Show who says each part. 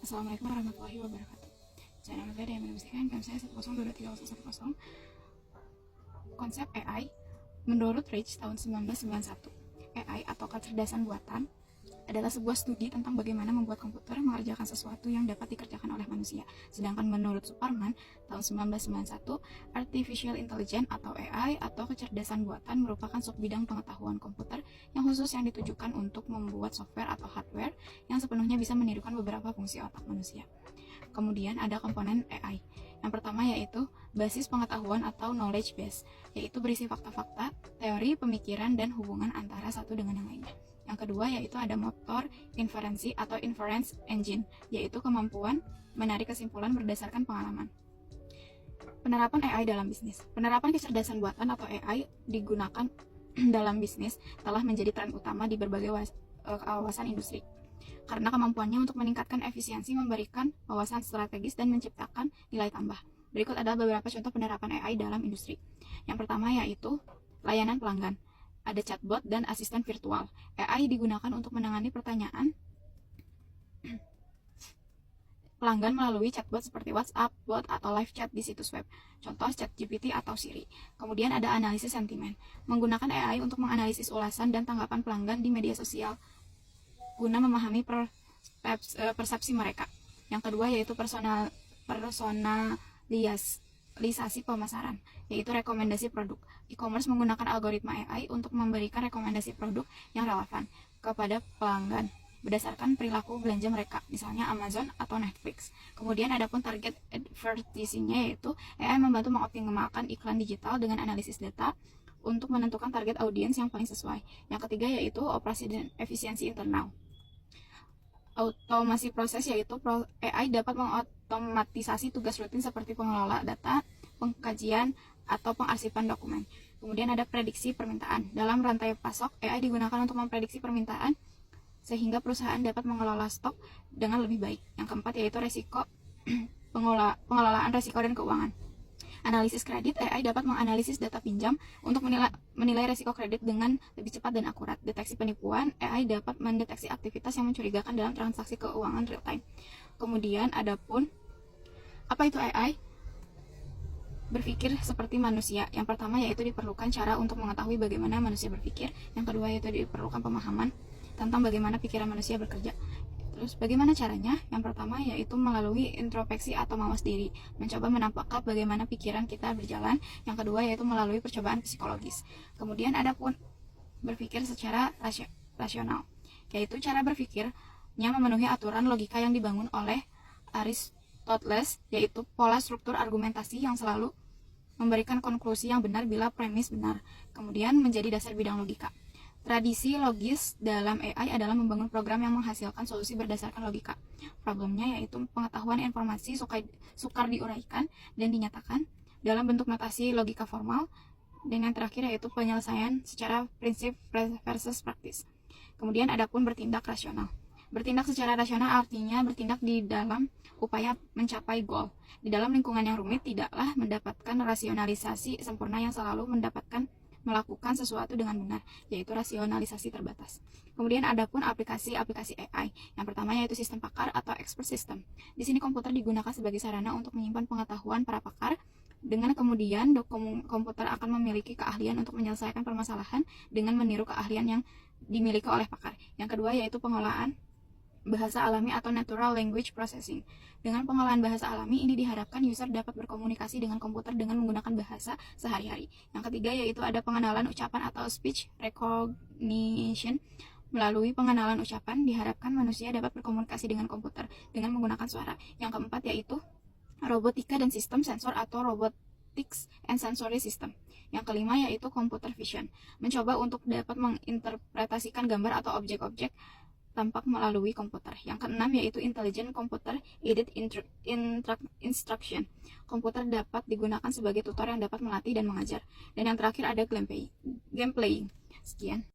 Speaker 1: Assalamualaikum warahmatullahi wabarakatuh. Channel saya yang menyampaikan saya 1022310. Konsep AI menurut Rich tahun 1991. AI atau kecerdasan buatan adalah sebuah studi tentang bagaimana membuat komputer mengerjakan sesuatu yang dapat dikerjakan oleh manusia. Sedangkan menurut Superman tahun 1991, Artificial Intelligence atau AI atau kecerdasan buatan merupakan subbidang pengetahuan komputer yang khusus yang ditujukan untuk membuat software atau hardware yang sepenuhnya bisa menirukan beberapa fungsi otak manusia. Kemudian ada komponen AI. Yang pertama yaitu basis pengetahuan atau knowledge base, yaitu berisi fakta-fakta, teori, pemikiran, dan hubungan antara satu dengan yang lainnya. Yang kedua yaitu ada motor inferensi atau inference engine, yaitu kemampuan menarik kesimpulan berdasarkan pengalaman. Penerapan AI dalam bisnis. Penerapan kecerdasan buatan atau AI digunakan dalam bisnis telah menjadi tren utama di berbagai kawasan industri. Karena kemampuannya untuk meningkatkan efisiensi, memberikan wawasan strategis, dan menciptakan nilai tambah. Berikut adalah beberapa contoh penerapan AI dalam industri. Yang pertama yaitu layanan pelanggan. Ada chatbot dan asisten virtual. AI digunakan untuk menangani pertanyaan pelanggan melalui chatbot seperti WhatsApp, bot, atau live chat di situs web. Contoh ChatGPT atau Siri. Kemudian ada analisis sentimen. Menggunakan AI untuk menganalisis ulasan dan tanggapan pelanggan di media sosial guna memahami persepsi mereka. Yang kedua yaitu personalisasi pemasaran, yaitu rekomendasi produk. E-commerce menggunakan algoritma AI untuk memberikan rekomendasi produk yang relevan kepada pelanggan berdasarkan perilaku belanja mereka, misalnya Amazon atau Netflix. Kemudian ada pun target advertising-nya, yaitu AI membantu mengoptimalkan iklan digital dengan analisis data untuk menentukan target audiens yang paling sesuai. Yang ketiga yaitu operasi dan efisiensi internal. Otomasi proses, yaitu AI dapat mengotomatisasi tugas rutin seperti pengelola data, pengkajian, atau pengarsipan dokumen. Kemudian ada prediksi permintaan. Dalam rantai pasok, AI digunakan untuk memprediksi permintaan sehingga perusahaan dapat mengelola stok dengan lebih baik. Yang keempat yaitu resiko pengelolaan resiko dan keuangan. Analisis kredit, AI dapat menganalisis data pinjam untuk menilai resiko kredit dengan lebih cepat dan akurat. Deteksi penipuan, AI dapat mendeteksi aktivitas yang mencurigakan dalam transaksi keuangan real time. Kemudian ada pun, apa itu AI? Berpikir seperti manusia. Yang pertama yaitu diperlukan cara untuk mengetahui bagaimana manusia berpikir. Yang kedua yaitu diperlukan pemahaman tentang bagaimana pikiran manusia bekerja. Terus bagaimana caranya? Yang pertama yaitu melalui introspeksi atau mawas diri, mencoba menangkap bagaimana pikiran kita berjalan. Yang kedua yaitu melalui percobaan psikologis. Kemudian ada pun berpikir secara rasional, yaitu cara berpikirnya memenuhi aturan logika yang dibangun oleh Aristoteles, yaitu pola struktur argumentasi yang selalu memberikan konklusi yang benar bila premis benar, kemudian menjadi dasar bidang logika. Tradisi logis dalam AI adalah membangun program yang menghasilkan solusi berdasarkan logika. Problemnya yaitu pengetahuan informasi sukar diuraikan dan dinyatakan dalam bentuk notasi logika formal. Dan yang terakhir yaitu penyelesaian secara prinsip versus praktis. Kemudian ada pun bertindak rasional. Bertindak secara rasional artinya bertindak di dalam upaya mencapai goal. Di dalam lingkungan yang rumit tidaklah mendapatkan rasionalisasi sempurna yang selalu melakukan sesuatu dengan benar, yaitu rasionalisasi terbatas. Kemudian ada pun aplikasi-aplikasi AI. Yang pertama yaitu sistem pakar atau expert system. Di sini komputer digunakan sebagai sarana untuk menyimpan pengetahuan para pakar, dengan kemudian komputer akan memiliki keahlian untuk menyelesaikan permasalahan dengan meniru keahlian yang dimiliki oleh pakar. Yang kedua yaitu pengolahan bahasa alami atau natural language processing. Dengan pengolahan bahasa alami ini diharapkan user dapat berkomunikasi dengan komputer dengan menggunakan bahasa sehari-hari. Yang ketiga yaitu ada pengenalan ucapan atau speech recognition. Melalui pengenalan ucapan diharapkan manusia dapat berkomunikasi dengan komputer dengan menggunakan suara. Yang keempat yaitu robotika dan sistem sensor atau robotics and sensory system. Yang kelima yaitu computer vision, mencoba untuk dapat menginterpretasikan gambar atau objek-objek tampak melalui komputer. Yang keenam yaitu intelligent computer aided instruction. Komputer dapat digunakan sebagai tutor yang dapat melatih dan mengajar. Dan yang terakhir ada game playing. Sekian.